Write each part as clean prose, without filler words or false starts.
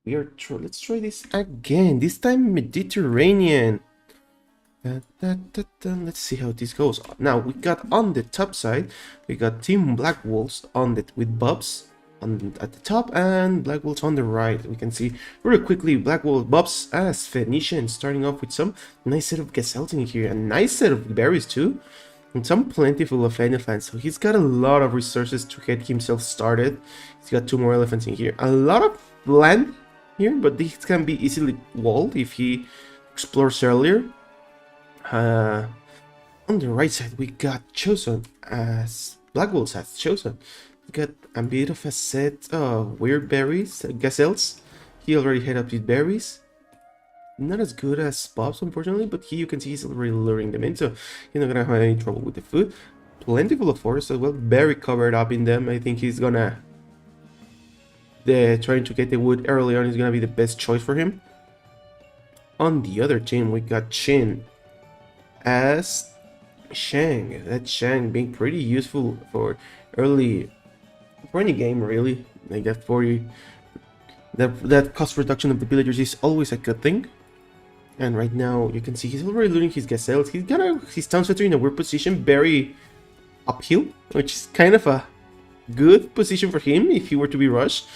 Let's try this again. This time Mediterranean. Let's see how this goes. Now we got on the top side, we got Team Blackwoltz on the with Bubzzz at the top and Blackwoltz on the right. We can see really quickly Blackwoltz Bubzzz as Phoenician, starting off with some nice set of gazelles in here, a nice set of berries too, and some plentiful of elephants. So he's got a lot of resources to get himself started. He's got 2 more elephants in here, a lot of land here, but this can be easily walled if he explores earlier. On the right side, we got chosen as Blackwoltz has chosen. We got a bit of a set of weird berries, gazelles. He already had up with berries. Not as good as Bubzzz, unfortunately, but here you can see he's already luring them in, so he's not gonna have any trouble with the food. Plentiful of forests as well, very covered up in them. I think he's gonna trying to get the wood early on is gonna be the best choice for him. On the other team, we got Chin as Shang. That Shang being pretty useful for any game really. Like that 40 that cost reduction of the villagers is always a good thing. And right now you can see he's already looting his gazelles. He's got his town center in a weird position, very uphill, which is kind of a good position for him if he were to be rushed.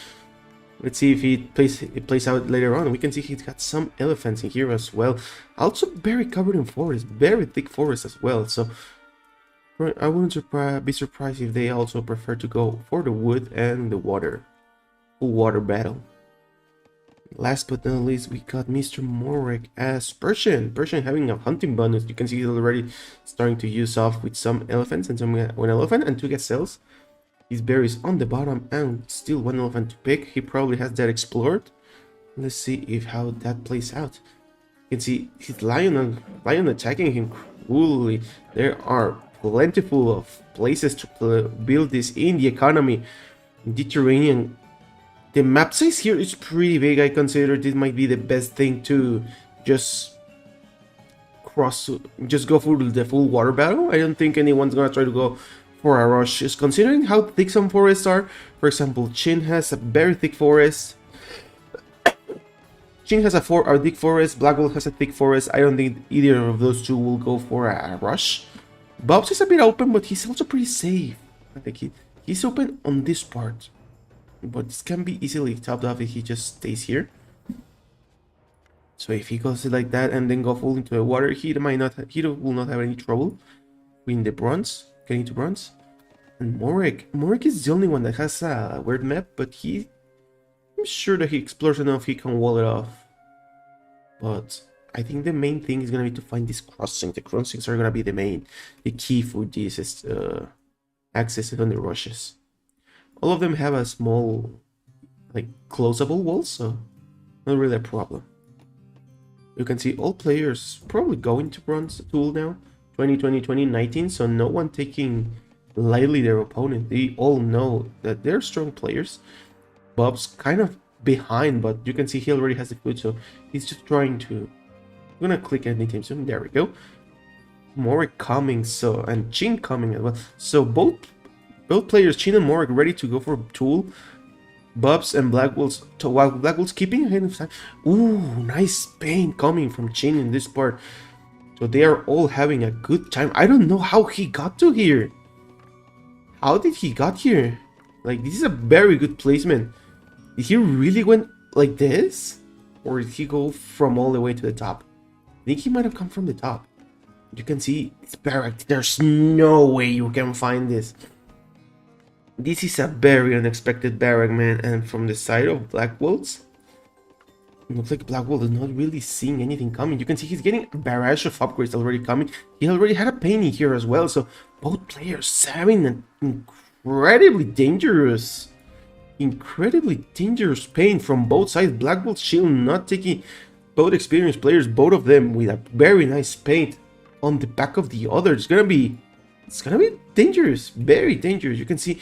Let's see if it plays out later on. We can see he's got some elephants in here as well. Also very covered in forest, very thick forest as well. So I wouldn't be surprised if they also prefer to go for the wood and the water. Full water battle. Last but not least, we got MrMorec as Persian. Persian having a hunting bonus. You can see he's already starting to use off with some elephants and one elephant and 2 gazelles. His berries on the bottom and still 1 elephant to pick. He probably has that explored. Let's see how that plays out. You can see his lion attacking him cruelly. There are plentiful of places to build this in the economy. Mediterranean. The map size here is pretty big. I consider this might be the best thing to just go for the full water battle. I don't think anyone's gonna try to go for a rush, just considering how thick some forests are. For example, Chin has a very thick forest. Chin has a thick forest, Blackwoltz has a thick forest. I don't think either of those two will go for a rush. Bubzzz is a bit open, but he's also pretty safe. I think he's open on this part, but this can be easily topped off if he just stays here. So if he goes like that and then go full into the water, he will not have any trouble in the bronze. Getting to bronze. And Morec is the only one that has a weird map, but I'm sure that he explores enough he can wall it off. But I think the main thing is gonna be to find this crossing. The crossings are gonna be the key for this access on the rushes. All of them have a small, like, closable wall, so not really a problem. You can see all players probably going to bronze tool now. 2020, 2019, so no one taking lightly their opponent. They all know that they're strong players. Bubzzz kind of behind, but you can see he already has the food, so he's just trying to... I'm gonna click anytime soon. There we go. Morec coming, and Chin coming as well. So both players, Chin and Morec, ready to go for tool. Bubzzz and Blackwoltz, while Blackwoltz keeping ahead of time. Ooh, nice paint coming from Chin in this part. So they are all having a good time. I don't know how he got to here. How did he got here? Like, this is a very good placement. Did he really went like this? Or did he go from all the way to the top? I think he might have come from the top. You can see it's barrack. There's no way you can find this. This is a very unexpected barrack, man. And from the side of Blackwoltz, it looks like Blackwoltz is not really seeing anything coming. You can see he's getting a barrage of upgrades already coming. He already had a painting here as well. So both players having an incredibly dangerous paint from both sides. Blackwoltz Shield not taking, both experienced players, both of them with a very nice paint on the back of the other. It's gonna be dangerous, very dangerous. You can see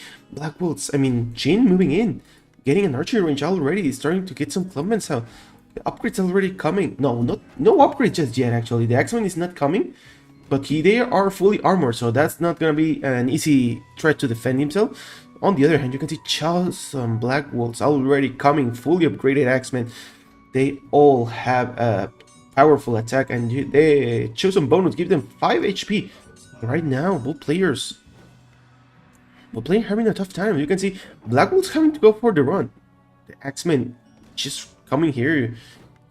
Chin moving in, getting an archery range already, starting to get some clubmans out. The upgrades already coming. No upgrade just yet. Actually, the X-Men is not coming, but they are fully armored, so that's not gonna be an easy threat to defend himself. On the other hand, you can see some Blackwoltz already coming, fully upgraded X-Men. They all have a powerful attack, and they choose some bonus, give them 5 HP. Right now, both players having a tough time. You can see Blackwoltz having to go for the run. The X-Men just coming here,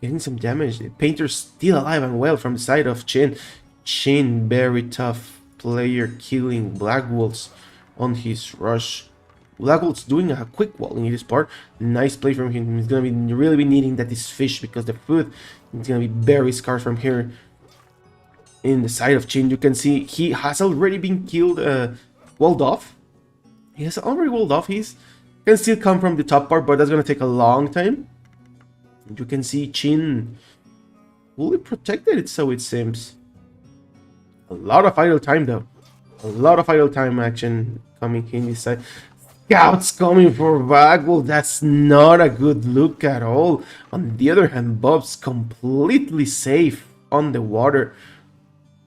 getting some damage. The Painter's still alive and well from the side of Chin. Chin, very tough player, killing Blackwoltz on his rush. Blackwoltz doing a quick wall in this part. Nice play from him. He's gonna be really needing that is fish, because the food is gonna be very scarce from here. In the side of Chin, you can see he has already been killed, walled off. He has already walled off. He's can still come from the top part, but that's gonna take a long time. You can see Chin fully protected, so it seems. A lot of idle time though. A lot of idle time action coming in this side. Scouts coming for Blackwoltz. That's not a good look at all. On the other hand, Bubzzz completely safe on the water.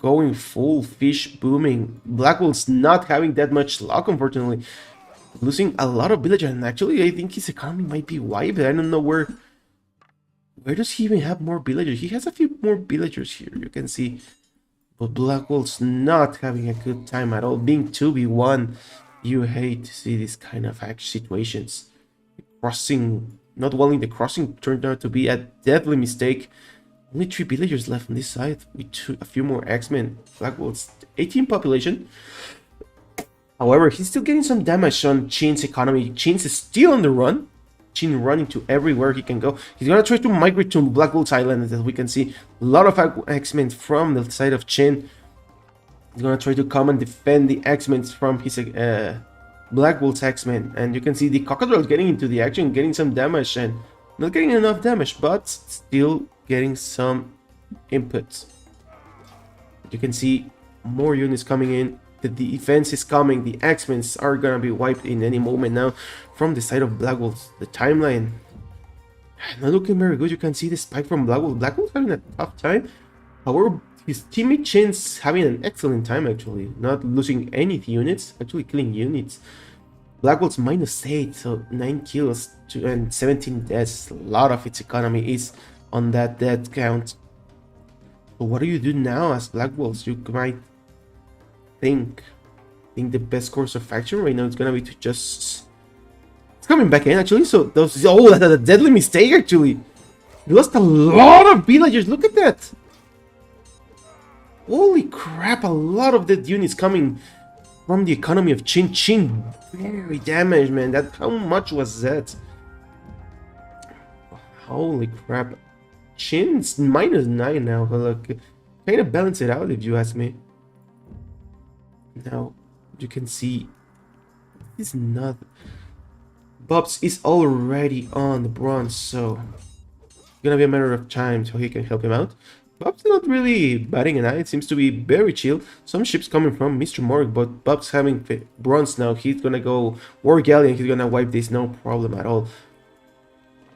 Going full fish booming. Blackwoltz not having that much luck, unfortunately. Losing a lot of villagers, and actually I think his economy might be wiped. I don't know where does he even have more villagers. He has a few more villagers here, you can see. But Blackwoltz not having a good time at all. Being 2v1, you hate to see this kind of situations. Crossing, not walling the crossing turned out to be a deadly mistake. Only 3 villagers left on this side with a few more X-Men. Blackwoltz 18 population. However, he's still getting some damage on Chin's economy. Chin's still on the run. Chin running to everywhere he can go. He's gonna try to migrate to Blackwoltz Island, as we can see. A lot of X-Men from the side of Chin. He's gonna try to come and defend the X-Men from his Blackwoltz X-Men. And you can see the Crocodiles getting into the action, getting some damage, and not getting enough damage, but still getting some inputs. You can see more units coming in. The defense is coming. The X-Men are gonna be wiped in any moment now from the side of Blackwoltz. The timeline not looking very good. You can see the spike from Blackwoltz. Blackwoltz having a tough time. However, his teammate Chin's having an excellent time, actually. Not losing any units, actually killing units. Blackwoltz -8, so 9 kills and 17 deaths. A lot of its economy is on that death count. But what do you do now as Blackwoltz? You might think the best course of action right now is gonna be to just... It's coming back in, actually, so those... Oh, that's a deadly mistake, actually. He lost a lot of villagers, look at that! Holy crap, a lot of dead units coming from the economy of Chin. Chin very damaged, man. That, how much was that? Holy crap. Chin's -9 now. Look, kind of balance it out if you ask me. Now you can see it's not... Bubzzz is already on the bronze, so it's gonna be a matter of time so he can help him out. Bubzzz not really batting an eye. It seems to be very chill. Some ships coming from MrMorec, but Bubzzz having bronze now. He's gonna go War Galley and he's gonna wipe this, no problem at all.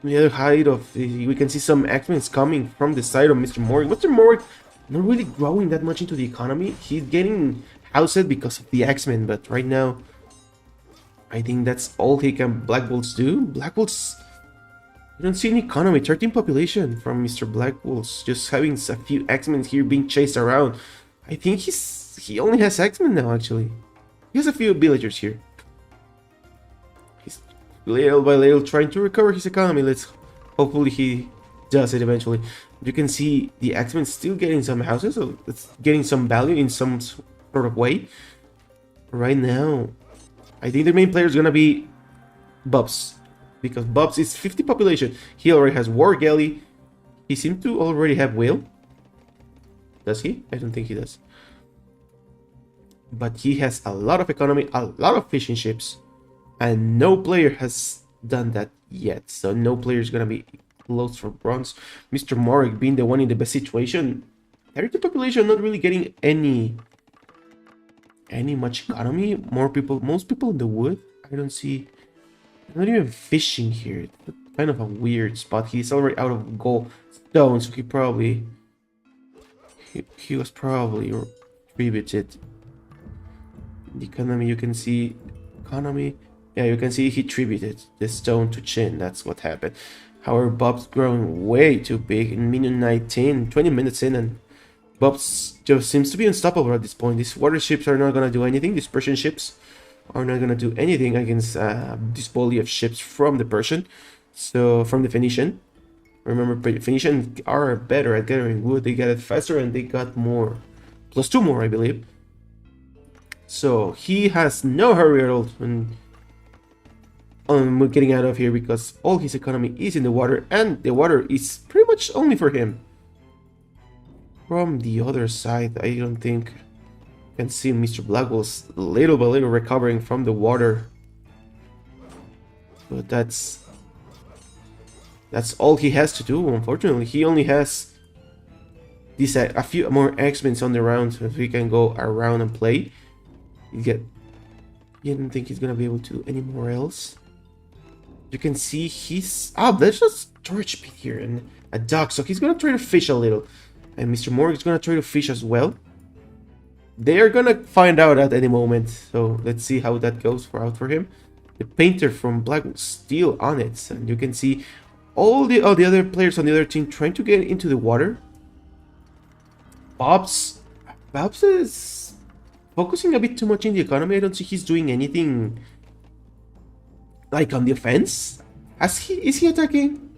On the other side of, we can see some X-Men coming from the side of MrMorec. MrMorec not really growing that much into the economy. He's getting housed because of the X-Men, but right now I think that's all he can Blackwoltz do. Blackwoltz, you don't see any economy. 13 population from Mr. Blackwoltz, just having a few X-Men here being chased around. I think he only has X-Men now, actually. He has a few villagers here. He's little by little trying to recover his economy. Hopefully he does it eventually. You can see the X-Men still getting some houses, so it's getting some value in some sort of way. Right now, I think the main player is gonna be Bubzzz, because Bubzzz is 50 population. He already has War Galley. He seems to already have Whale. Does he? I don't think he does. But he has a lot of economy, a lot of fishing ships, and no player has done that yet. So no player is gonna be close for bronze. MrMorec being the one in the best situation. 32 population, not really getting any much economy. Most people in the wood. I don't see. Not even fishing here. It's kind of a weird spot. He's already out of gold stone, so he was probably tributed. The economy, you can see economy Yeah, you can see he tributed the stone to Chin. That's what happened. However, Bubzzz growing way too big in minute 19, 20 minutes in, and Bubzzz just seems to be unstoppable at this point. These water ships are not going to do anything. These Persian ships are not going to do anything against this volley of ships from the Persian. So, from the Phoenician. Remember, Phoenician are better at gathering wood. They get it faster and they got more. Plus 2 more, I believe. So, he has no hurry at all on getting out of here because all his economy is in the water and the water is pretty much only for him. From the other side, I don't think you can see Mr. Blackwoltz little by little recovering from the water. But that's all he has to do, unfortunately. He only has these a few more X-Men on the round, so he can go around and play. You don't think he's gonna be able to do any more else. You can see he's... Oh, there's a storage pit here and a dock, so he's gonna try to fish a little. And Mr. Morec is gonna try to fish as well. They are gonna find out at any moment, so let's see how that goes out for him. The painter from Blackwoltz still on it, and you can see all the other players on the other team trying to get into the water. Bubzzz is focusing a bit too much in the economy. I don't see he's doing anything like on the offense. Is he attacking?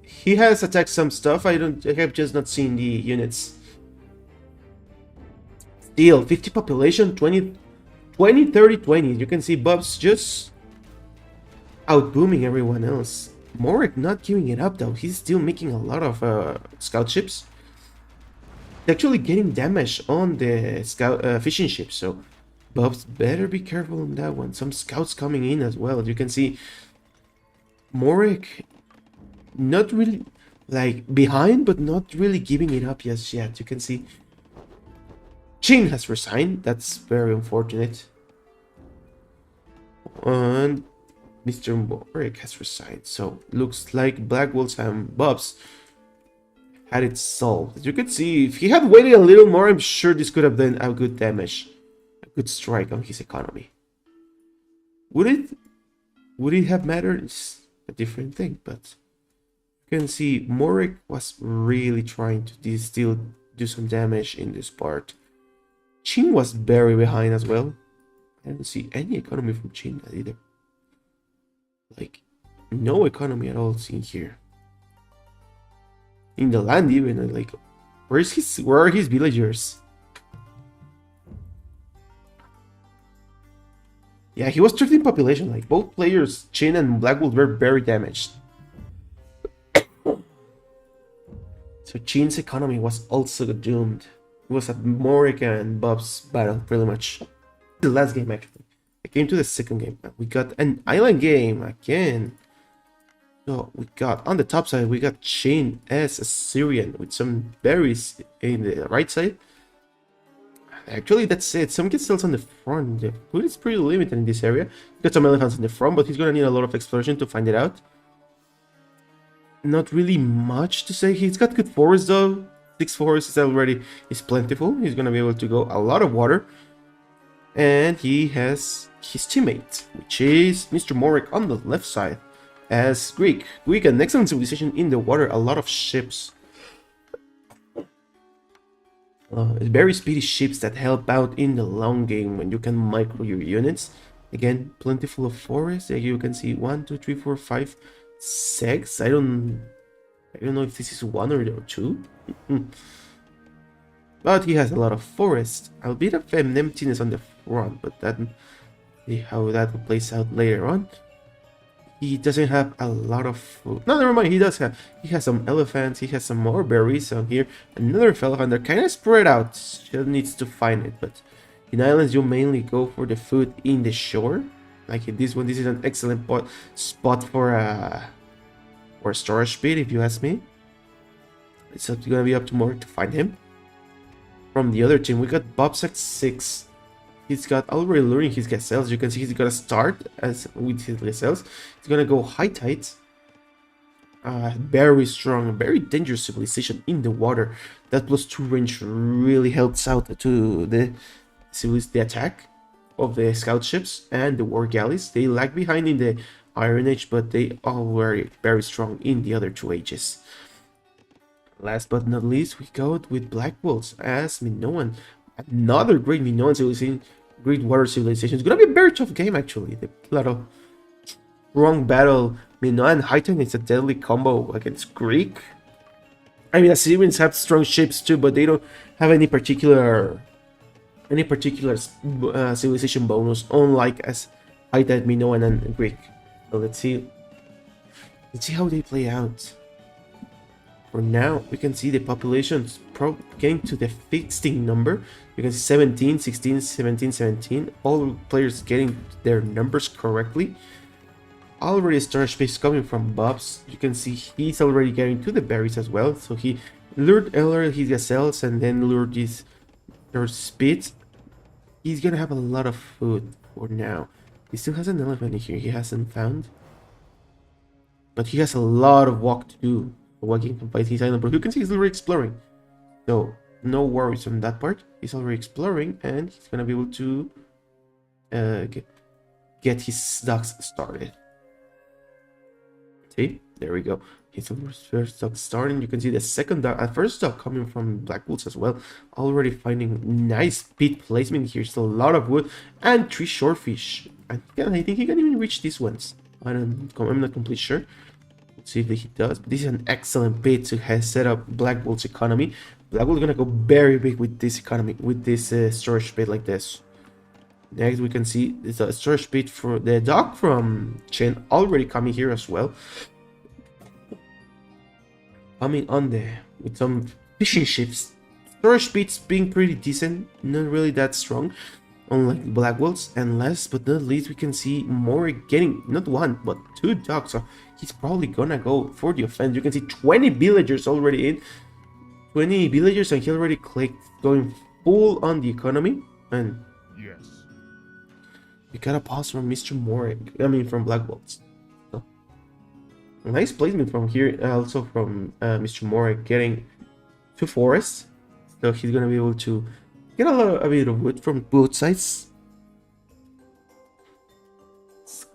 He has attacked some stuff. I have just not seen the units. Still 50 population, 20 30 20. You can see Bubzzz just out booming everyone else. Morec not giving it up though. He's still making a lot of scout ships. Actually getting damage on the scout fishing ships, so Bubzzz better be careful on that one. Some scouts coming in as well. As you can see, Morec not really like behind, but not really giving it up just yet. You can see Ching has resigned. That's very unfortunate. And MrMorec has resigned. So looks like Blackwoltz and Bubzzz had it solved. As you can see, if he had waited a little more, I'm sure this could have been a good damage, a good strike on his economy. Would it have mattered? It's a different thing, but you can see Morec was really trying to still do some damage in this part. Chin was very behind as well. I don't see any economy from Chin either. Like, no economy at all seen here. In the land even, like, where are his villagers? Yeah, he was 13 population. Like, both players, Chin and Blackwoltz, were very damaged. So Chin's economy was also doomed. It was a Morec and Bubzzz battle, pretty much. The last game, actually. I came to the second game. We got an island game again. So we got, on the top side, we got Chin as Assyrian with some berries in the right side. Actually, that's it. Some castles on the front. The food is pretty limited in this area. Got some elephants in the front, but he's gonna need a lot of exploration to find it out. Not really much to say. He's got good forests though. 6 forests already is plentiful. He's gonna be able to go a lot of water. And he has his teammate, which is MrMorec on the left side. As Greek, an excellent civilization in the water, a lot of ships. Very speedy ships that help out in the long game when you can micro your units. Again, plentiful of forests. You can see 1, 2, 3, 4, 5, 6. I don't know if this is 1 or 2. But he has a lot of forest. A bit of emptiness on the front, but see how that plays out later on. He doesn't have a lot of food. No, never mind. He has some elephants. He has some more berries on here. Another elephant. They're kind of spread out. Still needs to find it. But in islands, you mainly go for the food in the shore. Like in this one, this is an excellent spot for a storage pit, if you ask me. It's gonna be up to Morec to find him. From the other team, we got Bubzzz at 6. He's got already luring his gazelles. You can see he's gonna start with his gazelles. He's gonna go high tides. Very strong, very dangerous civilization in the water. That +2 range really helps out to the attack. of the scout ships and the war galleys. They lag behind in the Iron Age, but they are very strong in the other 2 ages. Last but not least, we go with Blackwoltz as Minoan. Another great Minoan civilization, great water civilization. It's gonna be a very tough game actually. The lot of strong battle. Minoan Highton is a deadly combo against Greek. I mean, Assyrians have strong ships too, but they don't have any particular civilization bonus, unlike as Hittite, Minoan, and Greek. So let's see how they play out. For now, we can see the population's getting to the 16 number. You can see 17, 16, 17, 17. All players getting their numbers correctly. Already storage space coming from Bubzzz. You can see he's already getting to the berries as well. So he lured earlier his gazelles and then lured their speed. He's gonna have a lot of food for now. He still has an elephant here he hasn't found. But he has a lot of walk to do. Walking by his island, but you can see he's already exploring. So no worries on that part. He's already exploring and he's gonna be able to get his docks started. See, there we go. His first dock starting. You can see the second dock, first dock coming from Blackwoltz as well. Already finding nice pit placement here. Still a lot of wood and 3 shorefish. I think he can even reach these ones. I'm not completely sure. Let's see if he does. But this is an excellent pit to set up Blackwoltz economy. Blackwoltz gonna go very big with this economy, with this storage pit like this. Next, we can see there's a storage pit for the dock from Chinh already coming here as well. Coming on there with some fishing ships. Storage pits being pretty decent, not really that strong, unlike Blackwoltz. And last but not least, we can see MrMorec getting not 1 but 2 docks. So he's probably gonna go for the offense. You can see 20 villagers already in. 20 villagers, and he already clicked going full on the economy. And yes, we got a pause from MrMorec. I mean, from Blackwoltz. So, a nice placement from here, also from MrMorec getting 2 forests. So he's gonna be able to get a bit of wood from both sides.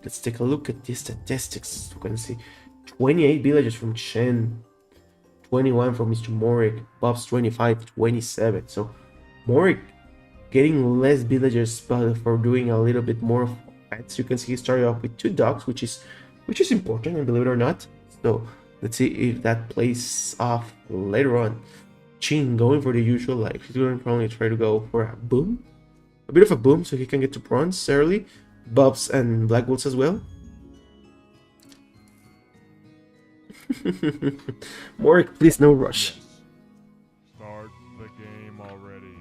Let's take a look at the statistics. You can see 28 villagers from Chinh, 21 from MrMorec, Bubzzz 25, 27. So MrMorec getting less villagers, but for doing a little bit more of offense. You can see he started off with 2 docks, which is important, and believe it or not. So let's see if that plays off later on. Chinh going for the usual, like he's going to probably try to go for a boom, a bit of a boom, so he can get to bronze early. Bubzzz and Blackwoltz as well. MrMorec, please, no rush. yes. Start the game already.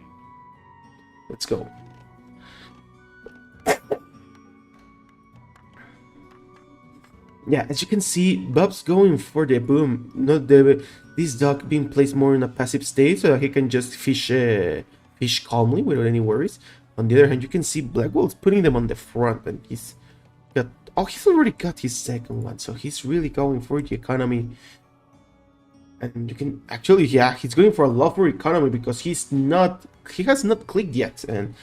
Let's go. Yeah, as you can see, Bubzzz going for the boom, not this dock being placed more in a passive state, so that he can just fish calmly without any worries. On the other hand, you can see Blackwoltz putting them on the front, and he's already got his second one, so he's really going for the economy. And you can actually, yeah, he's going for a lot for economy because he has not clicked yet, and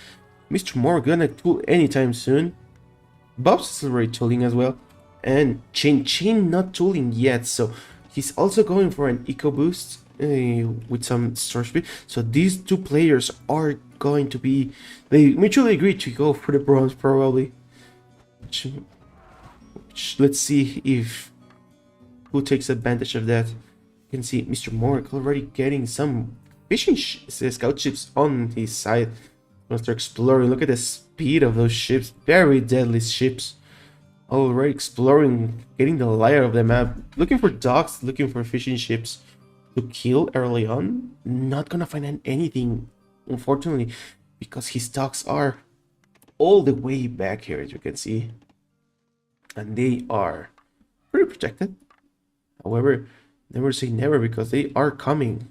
MrMorec gonna tool anytime soon. Bubzzz is already tooling as well, and Chinh not tooling yet, so he's also going for an eco boost with some storage speed. So these 2 players are going to be, they mutually agreed to go for the bronze probably. Which let's see if who takes advantage of that. You can see MrMorec already getting some fishing scout ships on his side. Once they're exploring, look at the speed of those ships, very deadly ships. Already exploring, getting the layout of the map, looking for docks, looking for fishing ships to kill early on. Not gonna find anything, unfortunately, because his docks are all the way back here, as you can see, and they are pretty protected. However, never say never, because they are coming.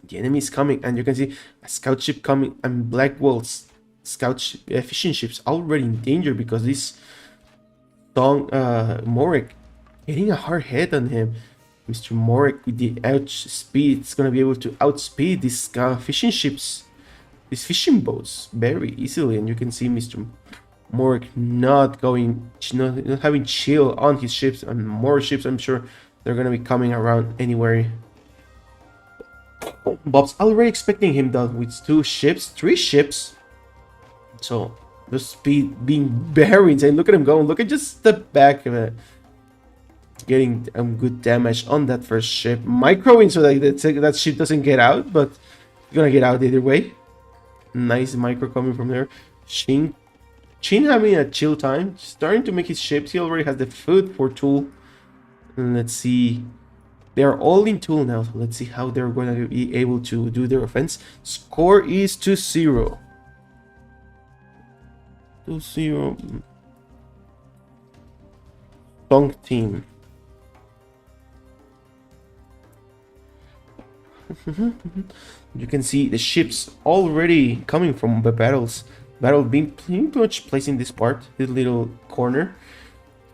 The enemy is coming, and you can see a scout ship coming, and Blackwoltz fishing ships already in danger because this MrMorec getting a hard hit on him. MrMorec with the outspeed is gonna be able to outspeed these fishing ships. these fishing boats very easily, and you can see MrMorec not having chill on his ships, and more ships. I'm sure they're gonna be coming around anywhere. Bubzzz already expecting him done with 2 ships, 3 ships. So the speed being very insane. Look at him going. Look at just the back of it. Getting good damage on that first ship. Microing so that ship doesn't get out, but it's gonna get out either way. Nice micro coming from there. Chin having a chill time. Starting to make his ships. He already has the food for tool. And let's see. They are all in tool now. So let's see how they're going to be able to do their offense. Score is 2-0. 2-0. Song team. You can see the ships already coming from the battle being pretty much placed in this part, this little corner.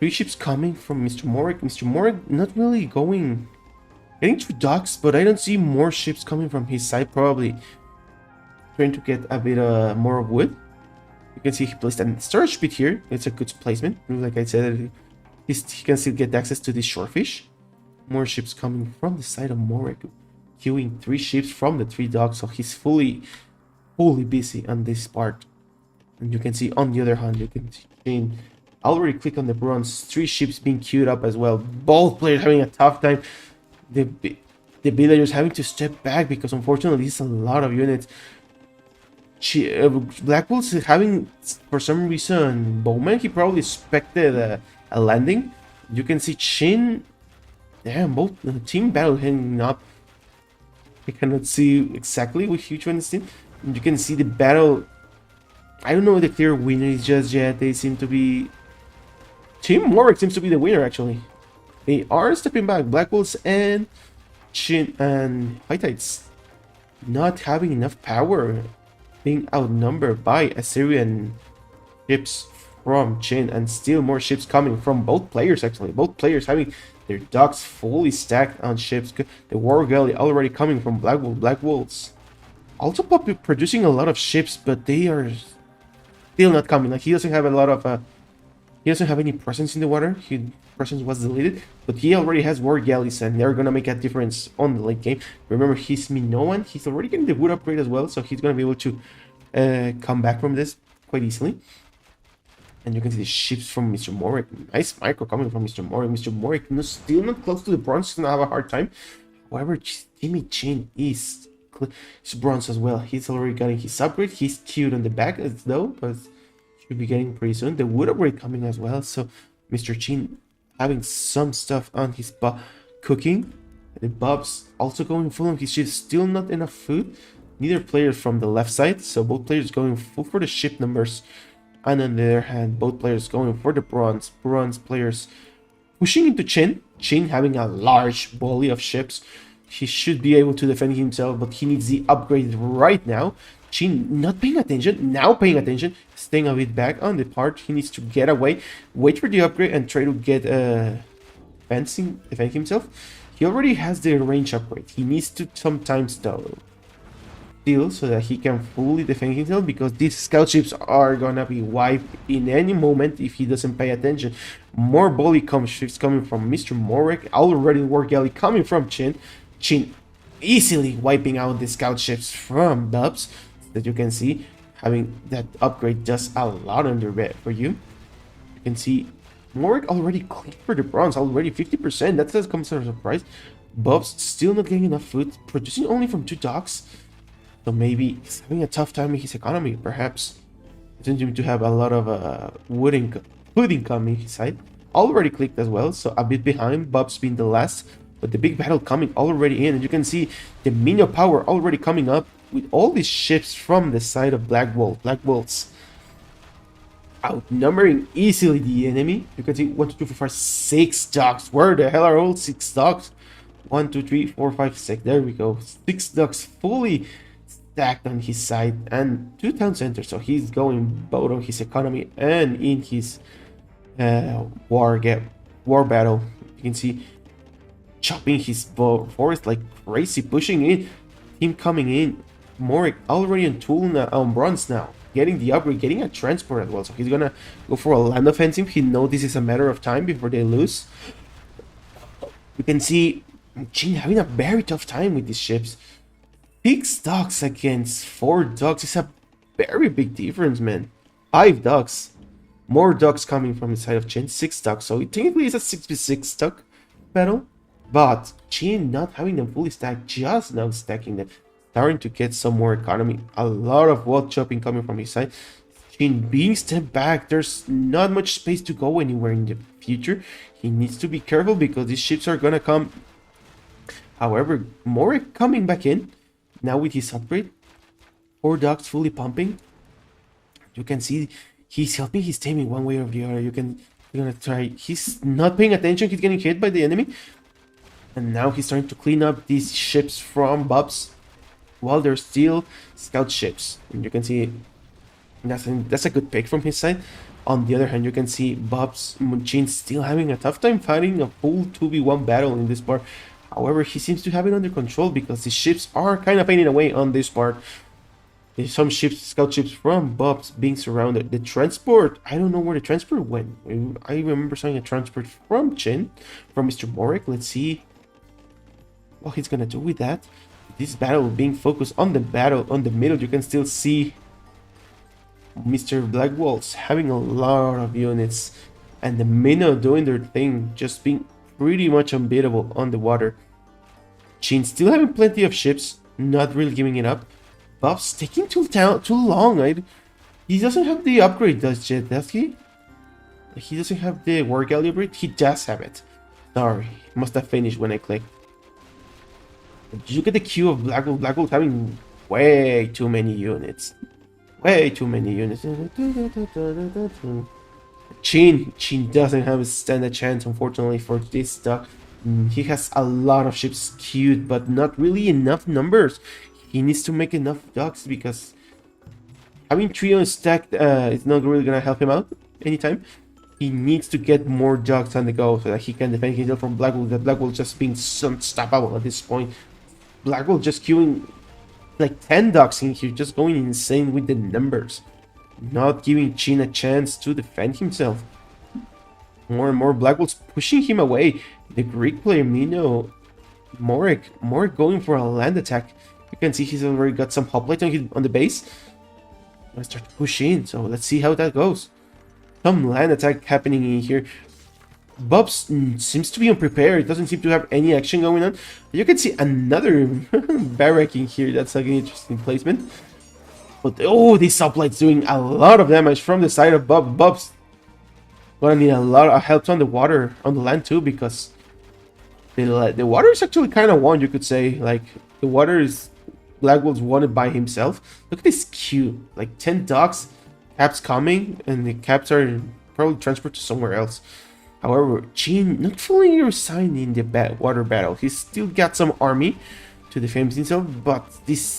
3 ships coming from MrMorec. MrMorec not really getting through docks, but I don't see more ships coming from his side. Probably trying to get a bit more of wood. You can see he placed a storage pit here. It's a good placement. Like I said, he can still get access to this shorefish. More ships coming from the side of Morec, queuing 3 ships from the 3 docks, so he's fully busy on this part. And you can see on the other hand, you can see Chinh already click on the bronze, 3 ships being queued up as well. Both players having a tough time. The villagers having to step back because unfortunately this is a lot of units. Blackwoltz is having, for some reason, Bowman. He probably expected a landing. You can see Chinh. Damn, both team battle hanging up. I cannot see exactly which one is in. You can see the battle. I don't know the clear winner is just yet. They seem to be. Team MrMorec seems to be the winner actually. They are stepping back. Blackwoltz and Chinh and High Tides not having enough power, being outnumbered by Assyrian ships from Chinh, and still more ships coming from both players actually. Both players having their docks fully stacked on ships. The war galley already coming from Blackwoltz. Also producing a lot of ships, but they are still not coming. Like he doesn't have a lot of he doesn't have any presence in the water. His presence was deleted, but he already has war galleys, and they're gonna make a difference on the late game. Remember, he's Minoan. He's already getting the wood upgrade as well, so he's gonna be able to come back from this quite easily. And you can see the ships from MrMorec. Nice micro coming from MrMorec. MrMorec still not close to the bronze. He's gonna have a hard time. However, Jimmy Chin is bronze as well. He's already getting his upgrade. He's queued on the back as though, but should be getting pretty soon. The wood upgrade coming as well. So Mr. Chin having some stuff on his cooking. The Bubzzz also going full on his ships. Still not enough food. Neither player from the left side. So both players going full for the ship numbers. And on the other hand, both players going for the bronze. Bronze players pushing into Chin. Chin having a large volley of ships. He should be able to defend himself, but he needs the upgrade right now. Chin not paying attention, now paying attention, staying a bit back on the part. He needs to get away, wait for the upgrade, and try to get defend himself. He already has the range upgrade. He needs to sometimes though steal so that he can fully defend himself, because these scout ships are gonna be wiped in any moment if he doesn't pay attention. More volley ships coming from MrMorec, already war galley coming from Chin. Chin easily wiping out the scout ships from Bubzzz. That you can see having that upgrade does a lot under bed for you. You can see Morec already clean for the bronze, already 50%. That does come as a surprise. Bubzzz still not getting enough food, producing only from 2 docks. So maybe he's having a tough time in his economy, perhaps. He doesn't seem to have a lot of food income in his side. Already clicked as well, so a bit behind, Bubzzz being the last. But the big battle coming already in, and you can see the minion power already coming up with all these ships from the side of Blackwoltz. Outnumbering easily the enemy. You can see 1, 2, 3, 4, 5, 6 docks. Where the hell are all 6 docks? 1, 2, 3, 4, 5, 6. There we go. 6 docks fully stacked on his side, and 2 town centers. So he's going both on his economy and in his war battle. You can see chopping his forest like crazy, pushing in, him coming in MrMorec already on tool now, on bronze now, getting the upgrade, getting a transport as well. So he's gonna go for a land offensive. He knows this is a matter of time before they lose. You can see Chinh having a very tough time with these ships. 6 docks against 4 docks is a very big difference, man. 5 docks. More docks coming from the side of Chinh. 6 docks. So it technically is a 6v6 dock battle. But Chinh not having them fully stacked, just now stacking them. Starting to get some more economy. A lot of wealth chopping coming from his side. Chinh being stepped back. There's not much space to go anywhere in the future. He needs to be careful because these ships are gonna come. However, MrMorec coming back in. Now with his upgrade. 4 docks fully pumping. You can see he's helping his team in one way or the other. You're gonna try. He's not paying attention. He's getting hit by the enemy. And now he's trying to clean up these ships from Bubzzz while they're still scout ships. And you can see that's a good pick from his side. On the other hand, you can see Bubzzz Chinh still having a tough time fighting a full 2v1 battle in this part. However, he seems to have it under control because the ships are kind of fading away on this part. There's some ships, scout ships from Bubzzz being surrounded. The transport, I don't know where the transport went. I remember seeing a transport from Chinh, from MrMorec. Let's see what he's gonna do with that. This battle being focused on the battle on the middle. You can still see Mr. Blackwoltz having a lot of units and the Minnow doing their thing, just being pretty much unbeatable on the water. Chinh still having plenty of ships, not really giving it up. Bubzzz taking too long. He doesn't have the upgrade, does he? He doesn't have the war galley upgrade. He does have it. Sorry, must have finished when I clicked. Look at the queue of Blackwoltz. Blackwoltz having way too many units. Way too many units. Chinh doesn't have a chance, unfortunately, for this stock. He has a lot of ships queued, but not really enough numbers. He needs to make enough docks because having trio stacked is not really gonna help him out anytime. He needs to get more docks on the go so that he can defend himself from Blackwoltz. That Blackwoltz just being unstoppable at this point. Blackwoltz just queuing like 10 docks in here, just going insane with the numbers. Not giving Chinh a chance to defend himself. More and more Blackwoltz pushing him away. The Greek player Minnow, MrMorec going for a land attack. You can see he's already got some hoplite on the base. Gonna start to push in, so let's see how that goes. Some land attack happening in here. Bubzzz seems to be unprepared. Doesn't seem to have any action going on. You can see another barrack in here. That's like an interesting placement. But oh, this hoplite's doing a lot of damage from the side of Bubzzz. Gonna need a lot of help on the water, on the land too, because the water is actually kind of won, you could say. Like, the water is Blackwoltz won it by himself. Look at this queue. Like 10 docks, caps coming, and the caps are probably transferred to somewhere else. However, Chinh not fully resigned in the water battle. He's still got some army to defend himself, but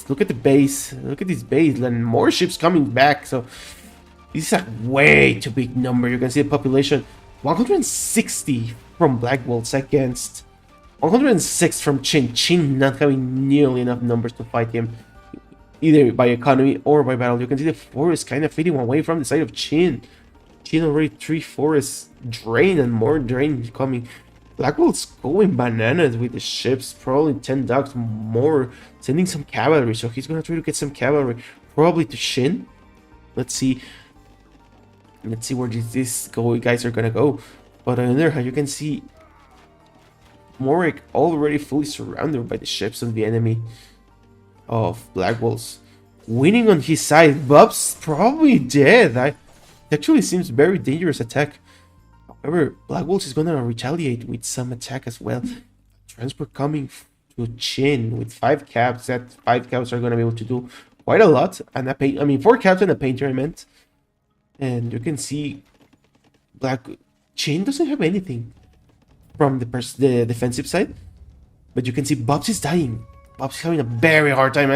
look at the base. Look at this base, and more ships coming back. So this is a way too big number. You can see the population 160 from Blackwoltz against 106 from Chinh. Chinh not having nearly enough numbers to fight him, either by economy or by battle. You can see the forest kind of fading away from the side of Chinh. Chinh already 3 forests drained and more drain coming. Blackwoltz going bananas with the ships, probably 10 docks more, sending some cavalry. So he's gonna try to get some cavalry, probably to Chinh. Let's see where these guys are gonna go. But on the other hand, you can see MrMorec already fully surrounded by the ships of the enemy of Blackwoltz. Winning on his side. Bubzzz probably dead. It actually seems very dangerous attack. However, Blackwoltz is gonna retaliate with some attack as well. Transport coming to Chinh with 5 caps. That 5 caps are gonna be able to do quite a lot. And 4 caps and a painter, I meant. And you can see Chinh doesn't have anything from the defensive side, but you can see Bubzzz is dying. Bubzzz is having a very hard time.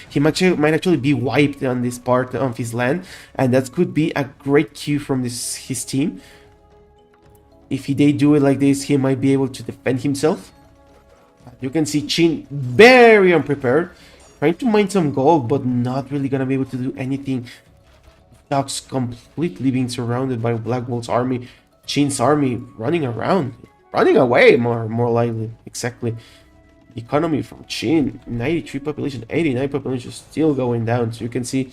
He might actually be wiped on this part of his land, and that could be a great cue from his team. If they do it like this, he might be able to defend himself. You can see Chinh very unprepared. trying to mine some gold, but not really gonna be able to do anything. Ducks completely being surrounded by Blackwoltz army, Chin's army running around, running away more likely. Exactly. The economy from Chin, 93 population, 89 population, still going down. So you can see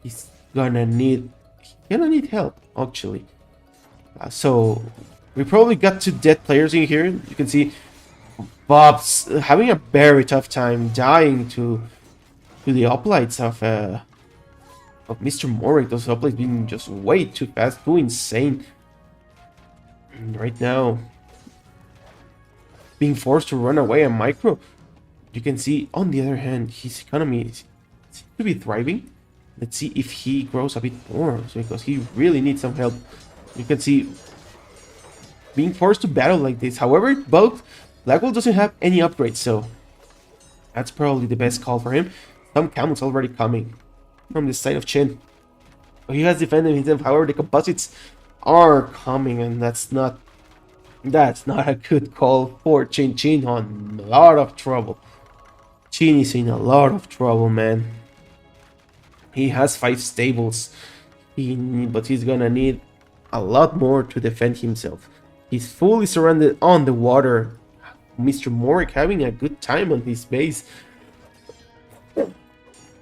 he's gonna need help actually. So we probably got 2 dead players in here. You can see Bubzzz having a very tough time dying to the hoplites of MrMorec. Those hoplites being just way too fast, too insane. And right now, being forced to run away and micro. You can see, on the other hand, his economy seems to be thriving. Let's see if he grows a bit more, so because he really needs some help. You can see being forced to battle like this. However, both Blackwoltz doesn't have any upgrades, so that's probably the best call for him. Some camels already coming from the side of Chin. He has defended himself. However, the composites are coming, and that's not a good call for Chin. Chin on a lot of trouble. Chin is in a lot of trouble, man. He has 5 stables, but he's gonna need a lot more to defend himself. He's fully surrounded on the water. MrMorec having a good time on his base.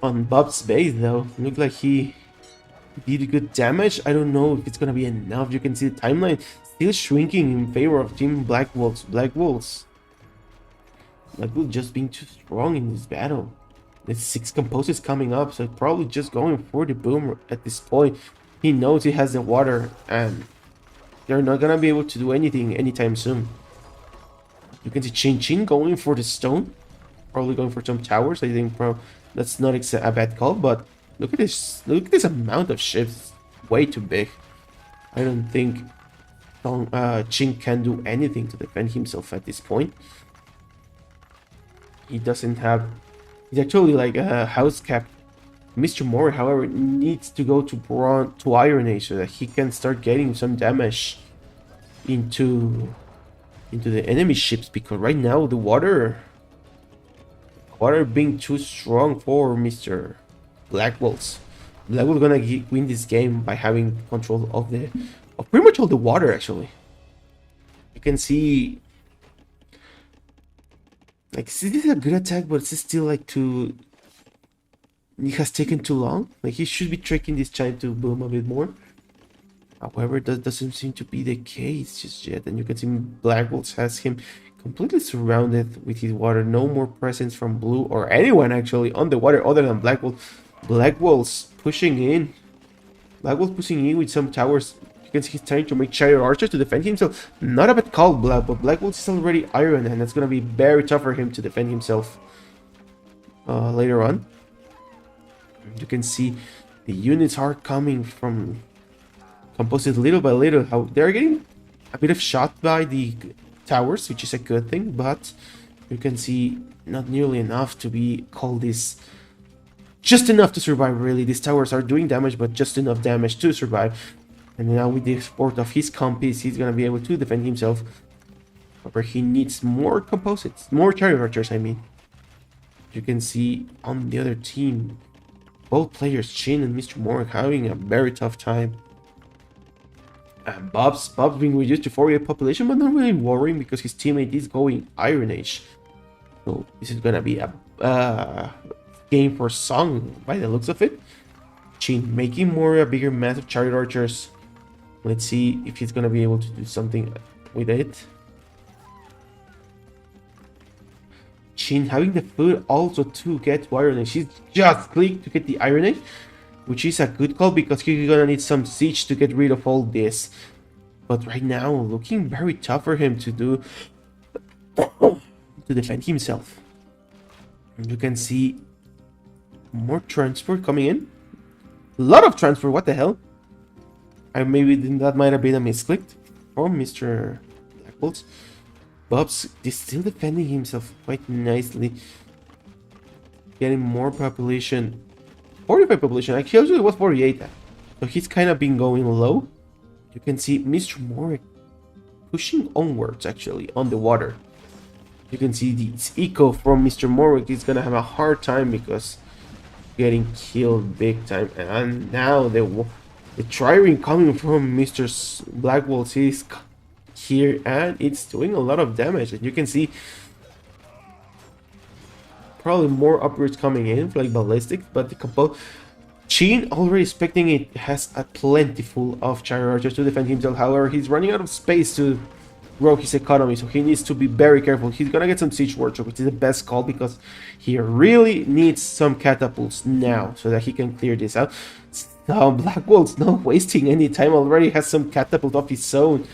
On Bubzz's base, though, looked like he did good damage. I don't know if it's gonna be enough. You can see the timeline still shrinking in favor of Team Blackwoltz. Blackwoltz just being too strong in this battle. There's 6 composers coming up, so probably just going for the boom at this point. He knows he has the water, and they're not gonna be able to do anything anytime soon. You can see Chin going for the stone, probably going for some towers. I think that's not a bad call, but look at this amount of ships, way too big. I don't think Chin can do anything to defend himself at this point. He doesn't have. He's actually like a house cap. MrMorec, however, needs to go to Iron Age so that he can start getting some damage into the enemy ships, because right now the water being too strong for Mr. Blackwoltz. Blackwoltz gonna win this game by having control of pretty much all the water. Actually, you can see like this is a good attack, but it's still like it has taken too long. Like he should be taking this time to boom a bit more. However, that doesn't seem to be the case just yet. And you can see Blackwoltz has him completely surrounded with his water. No more presence from blue or anyone actually on the water other than Blackwoltz. Blackwoltz pushing in. Blackwoltz pushing in with some towers. You can see he's trying to make chariot archers to defend himself. Not a bad call, but Blackwoltz is already iron, and it's gonna be very tough for him to defend himself later on. You can see the units are coming from composite little by little. How they're getting a bit of shot by the towers, which is a good thing, but you can see not nearly enough to be called this. Just enough to survive, really. These towers are doing damage, but just enough damage to survive. And now with the support of his compies, he's gonna be able to defend himself. However, he needs more composites, more chariot archers, I mean. You can see on the other team, both players, Chin and MrMorec, having a very tough time. And Bubzzz being reduced to 48 population, but not really worrying because his teammate is going Iron Age. So this is gonna be a game for Song by the looks of it. Chin making a bigger mass of chariot archers. Let's see if he's gonna be able to do something with it. Chin having the food also to get to Iron Age. He's just clicked to get the Iron Age, which is a good call because he's gonna need some siege to get rid of all this. But right now, looking very tough for him to do to defend himself. And you can see more transport coming in. A lot of transport. What the hell? Maybe that might have been a misclick from Mr. Blackwoltz. Bubzzz is still defending himself quite nicely, getting more population. 45 population. Actually, it was 48. So he's kind of been going low. You can see MrMorec pushing onwards, actually, on the water. You can see this eco from MrMorec is gonna have a hard time because getting killed big time. And now the trireme coming from Mr. Blackwoltz is here, and it's doing a lot of damage. And you can see probably more upgrades coming in, like ballistics, but the combo Chinh already expecting it has a plentiful of chariot archers to defend himself. However, he's running out of space to grow his economy, so he needs to be very careful. He's gonna get some siege workshop, which is the best call because he really needs some catapults now so that he can clear this out. So Blackwoltz not wasting any time, already has some catapult of his own.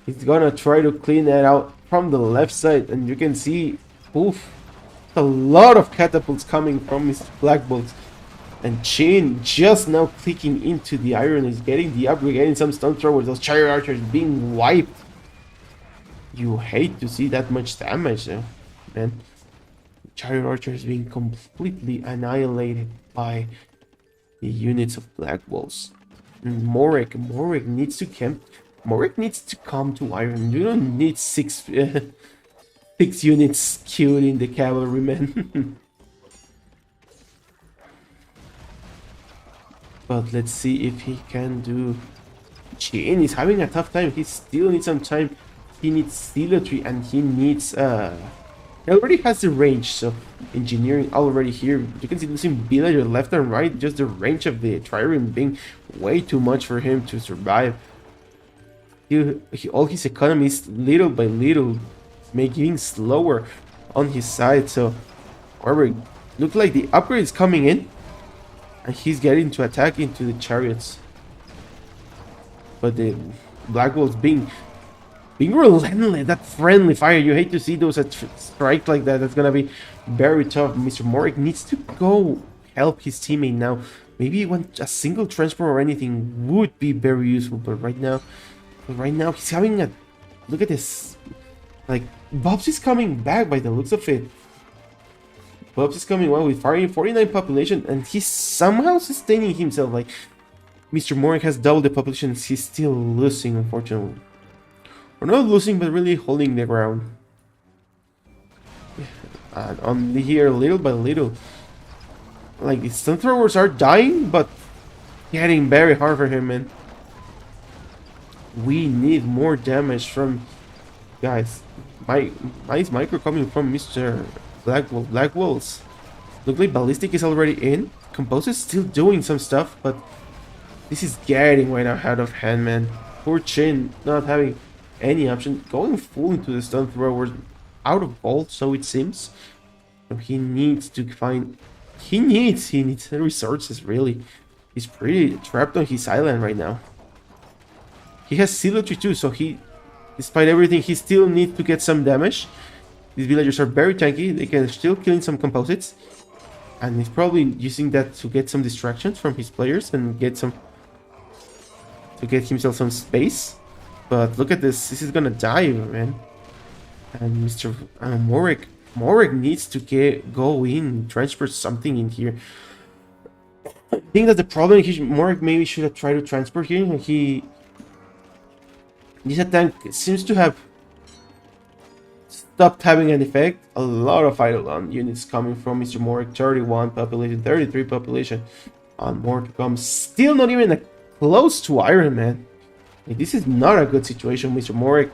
He's gonna try to clean that out from the left side, and you can see, oof, a lot of catapults coming from Mr. Blackwoltz. And Chinh just now clicking into the iron, is getting the upgrade, getting some stun throwers, those chariot archers being wiped. You hate to see that much damage though, man. Chariot archers being completely annihilated by the units of Blackwoltz. MrMorec needs to camp. MrMorec needs to come to iron. You don't need six units queued in the cavalryman. But let's see if he can do. Chinh is having a tough time. He still needs some time. He needs zealotry, and he needs he already has the range, so engineering already here. You can see losing villager left and right, just the range of the trireme being way too much for him to survive. All his economy is little by little making slower on his side, so however, look like the upgrade is coming in. And he's getting to attack into the chariots. But the Blackwoltz being relentless, that friendly fire. You hate to see those strike like that. That's gonna be very tough. MrMorec needs to go help his teammate now. Maybe a single transport or anything would be very useful. But right now he's having a look at this. Like Bubzzz is coming back by the looks of it. Bubzzz is coming well with 49 population, and he's somehow sustaining himself. Like MrMorec has doubled the population, he's still losing, unfortunately. Or not losing, but really holding the ground. And only here, little by little, like the stun throwers are dying, but getting very hard for him, man. We need more damage from guys. Nice micro coming from Mr. Blackwoltz. Look like ballistic is already in. Compose is still doing some stuff, but this is getting way out of hand, man. Poor Chinh not having any option, going full into the stun throwers, out of gold, so it seems. So he needs to find. He needs resources, really. He's pretty trapped on his island right now. He has zealotry too, so despite everything, he still needs to get some damage. These villagers are very tanky, they can still killing some composites. And he's probably using that to get some distractions from his players and get himself some space. But look at this is gonna die, man. And MrMorec needs to go in, transfer something in here. I think that the problem MrMorec maybe should have tried to transfer here. This attack seems to have stopped having an effect. A lot of Eidolon units coming from MrMorec. 31 population, 33 population. And more to come. Still not even close to Iron Man. Like, this is not a good situation. MrMorec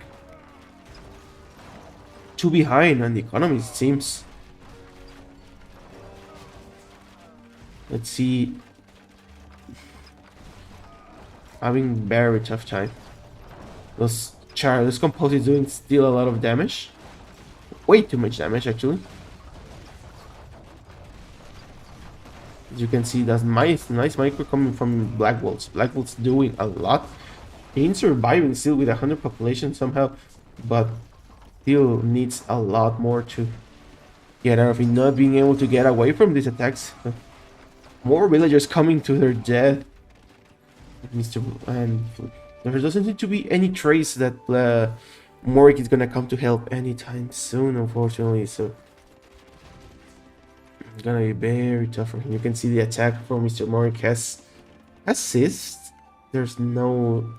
too behind on the economy, it seems. Let's see. Having very tough time. Those composites doing still a lot of damage. Way too much damage, actually. As you can see, that's nice micro coming from Blackwoltz. Blackwoltz doing a lot. He's surviving still with 100 population somehow, but still needs a lot more to get out of it. Not being able to get away from these attacks. More villagers coming to their death. And there doesn't seem to be any trace that MrMorec is gonna come to help anytime soon, unfortunately. So it's gonna be very tough for him. You can see the attack from MrMorec has assist. There's no.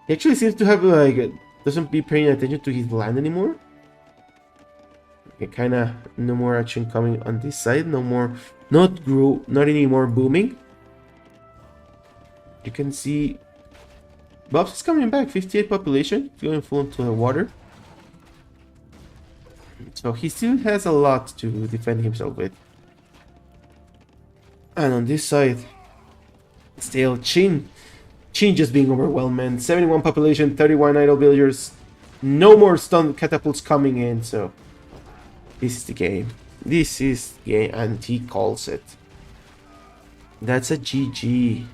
He actually seems to have like doesn't be paying attention to his land anymore. Okay, kind of no more action coming on this side. No more, not any more booming. You can see Bubzzz is coming back. 58 population, going full into the water. So he still has a lot to defend himself with. And on this side, still Chinh just being overwhelmed, man. 71 population, 31 idle villagers. No more stun catapults coming in, so this is the game. This is the game, and he calls it. That's a GG.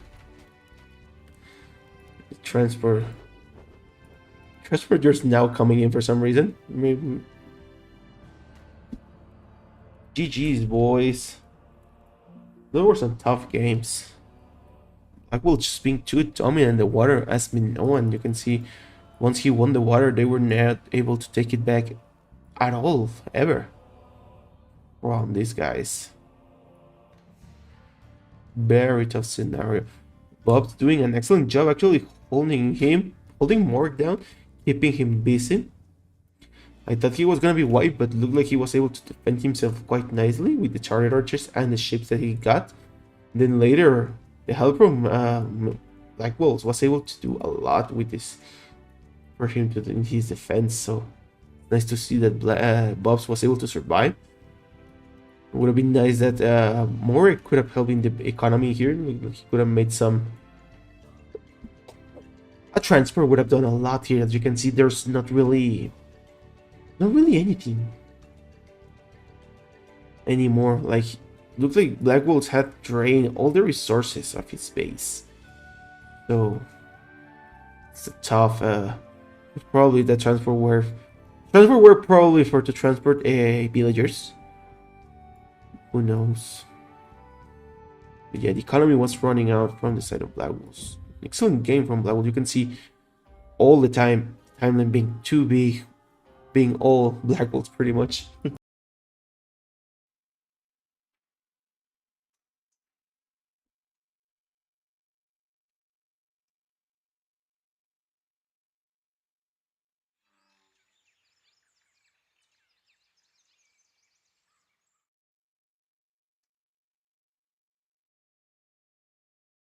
Transport just now coming in for some reason. Maybe. GG's, boys. Those were some tough games. Blackwoltz just being too dominant in the water has been known. You can see once he won the water, they were not able to take it back at all, ever. Wow, these guys. Very tough scenario. Bubzzz doing an excellent job actually holding MrMorec down, keeping him busy. I thought he was gonna be wiped, but looked like he was able to defend himself quite nicely with the charted archers and the ships that he got. Then later, the help from Blackwoltz was able to do a lot with this for him to in his defense. So nice to see that Bubzzz was able to survive. It would have been nice that MrMorec could have helped in the economy here. He could have made some. A transfer would have done a lot here. As you can see, there's not really anything anymore. Like, looks like Blackwoltz had drained all the resources of his base. So it's a tough. Probably the transfer were probably for to transport villagers. Who knows? But yeah, the economy was running out from the side of Blackwoltz. Excellent game from Blackwoltz. You can see all the timeline being too big, being all Blackwoltz pretty much.